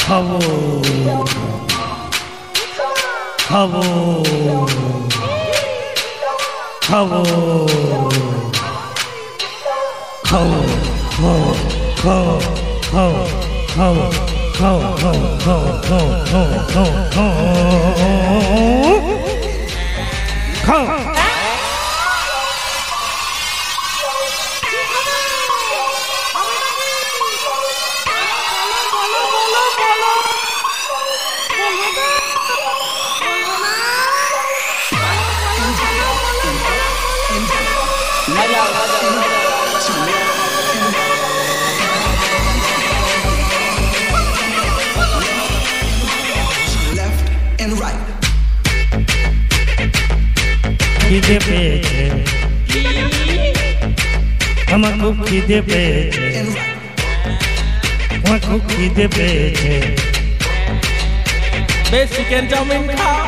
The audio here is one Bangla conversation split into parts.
খাবো খাবো খাবো খাবো খাবো খাবো খাবো খাও খাও খাও খাও খাও খাও খাও খাও খিদে পেয়েছে আমার খুব খিদে পেয়েছে আমার খুব খিদে পেয়েছে বেশ চিকেন চাউমিন খাও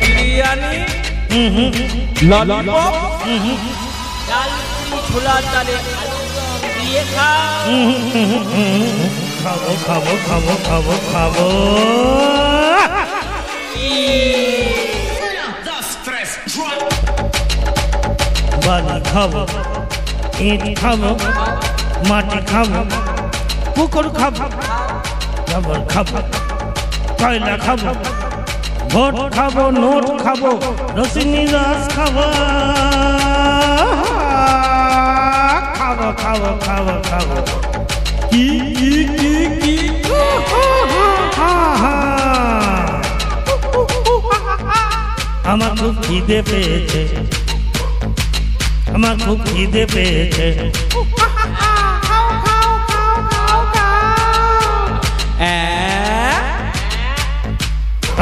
বিরিয়ানি ললিপপ ডাল ছোলা ডালে দিয়ে খাও খাবো খাবো খাবো খাবো খাবো বালি খাবো ইট খাবো মাটি খাবো পুকুর খাবো গোবর খাবো কয়লা খাবো ভোট খাবো নোট খাবো রসিনী রস খাবো খাবো খাবো খাবো খাবো কি কি কি কি আমার খুব খিদে পেয়েছে আমার খুব খিদে পেয়েছে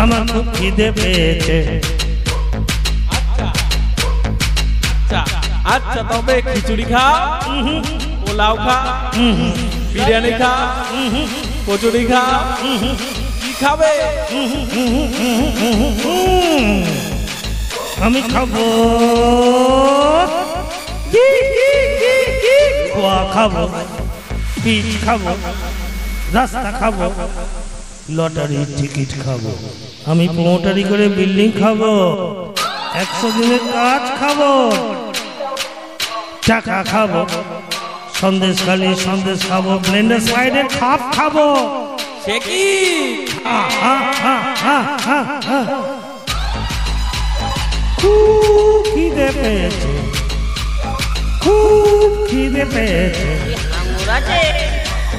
আমার খুব খিদে পেয়েছে আচ্ছা তবে খিচুড়ি খাও পোলাও খাও বিরিয়ানি খাও কচুরি খাও কি খাবে আমি খাবো খোয়া খাবো পিঠ খাবো রাস্তা খাবো লটারির টিকিট খাবো আমি প্রমোটারি করে বিল্ডিং খাবো 100 দিনের কাজ খাবো টাকা খাবো সন্দেশ খালি সন্দেশ খাবো ব্লেন্ডার সাইডের খাপ খাবো সে কি খুব খিদে পেয়েছে খুব খিদে পেয়েছে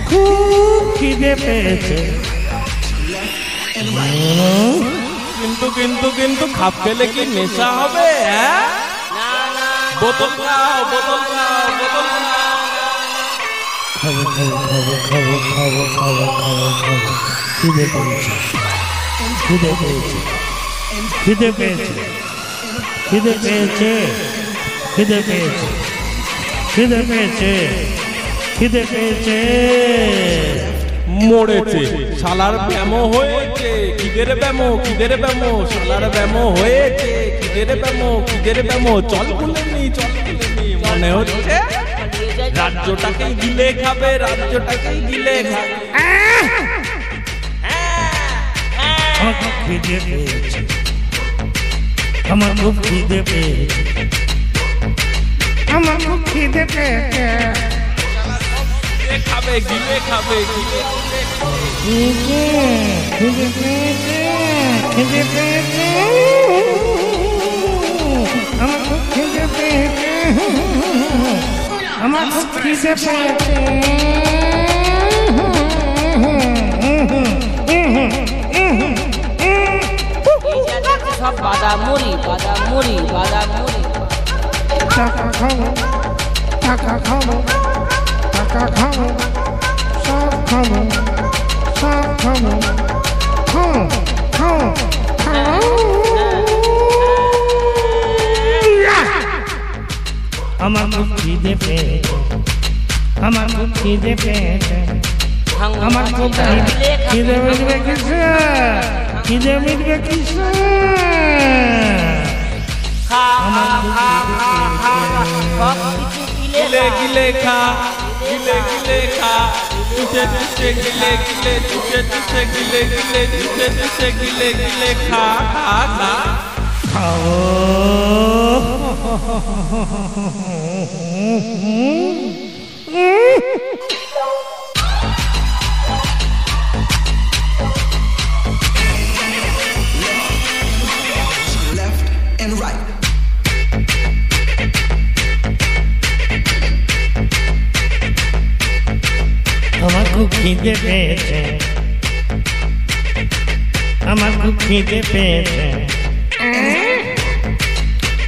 খুব খিদে পেয়েছে কিন্তু কিন্তু কিন্তু খাপ খেলে কি নেশা হবে বোতল খাও বোতল খাও বোতল খাবো খাবো খাবো খাবো খাবো খাবো খাবো খিদে পেয়েছে খিদে পেয়েছে খিদে পেয়েছে খিদে পেয়েছে খিদে পেয়েছে খিদে পেয়েছে খিদে পেয়েছে মরেছে শালার ব্যামো হয়েছে খিদের ব্যামো শালার ব্যামো হয়েছে খিদের ব্যামো চল খুলেনি মনে হচ্ছে রাজ্যটাকেই গিলে খাবে আমার খুব খিদে পেয়েছে আমার খুব খিদে পেয়েছে আমার খুব খিদে পেয়েছে খাবে গিলে খাবে খিদে পেয়েছে খিদে পেয়েছে আমার খুব খিদে পেয়েছে আমার খুব খিদে পেয়েছে সব বাদামুড়ি টাকা খাবো টাকা খাবো টাকা খাবো সব খাবো খাও আমার খুব খিদে পেয়েছে আমার খুব খিদে পেয়েছে আমার খুব খিদে মিটবে কিসে খিদে মিটবে কিসে গিলে খা চুষে চুষে গিলে গিলে চুষে চুষে গিলে গিলে চুষে চুষে গিলে গিলে খা খা খা খাও left and right. আমার খুব খিদে পেয়েছে আমার খুব খিদে পেয়েছে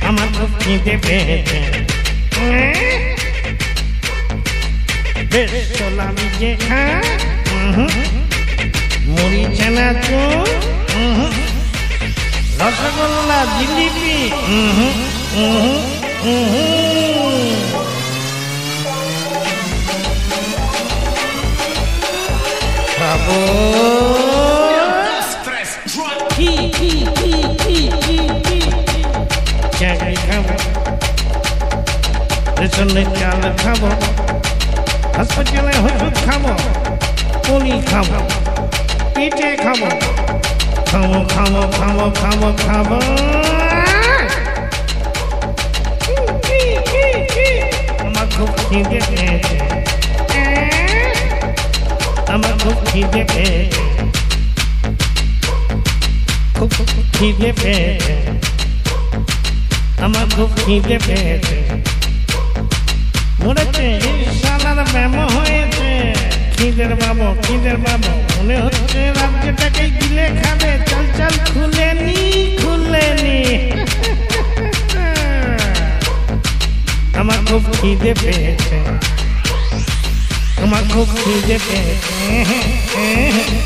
আমার খুব খিদে পেয়েছে বেশ চল আমি যে মুড়ি চানাচুর রসগোল্লা জিলিপি খাবো চাকরি খাবো রেশনের চাল খাবো হাসপাতালে ওষুধ খাবো পুলি খাবো পিঠে খাবো খাবো খাবো খাবো খাবো খাবো আমার খুব খিদে পেয়েছে আমার খুব খিদে পেয়েছে খুব খিদে পেয়েছে আমার খুব খিদে পেয়েছে মরেছে সালার ব্যামো হয়েছে খিদের বাবু মনে হচ্ছে রাজ্যটাকে গিলে খাবে চল চল খুলে নি আমার খুব খিদে পেয়েছে আমার খুব খিদে পেয়েছে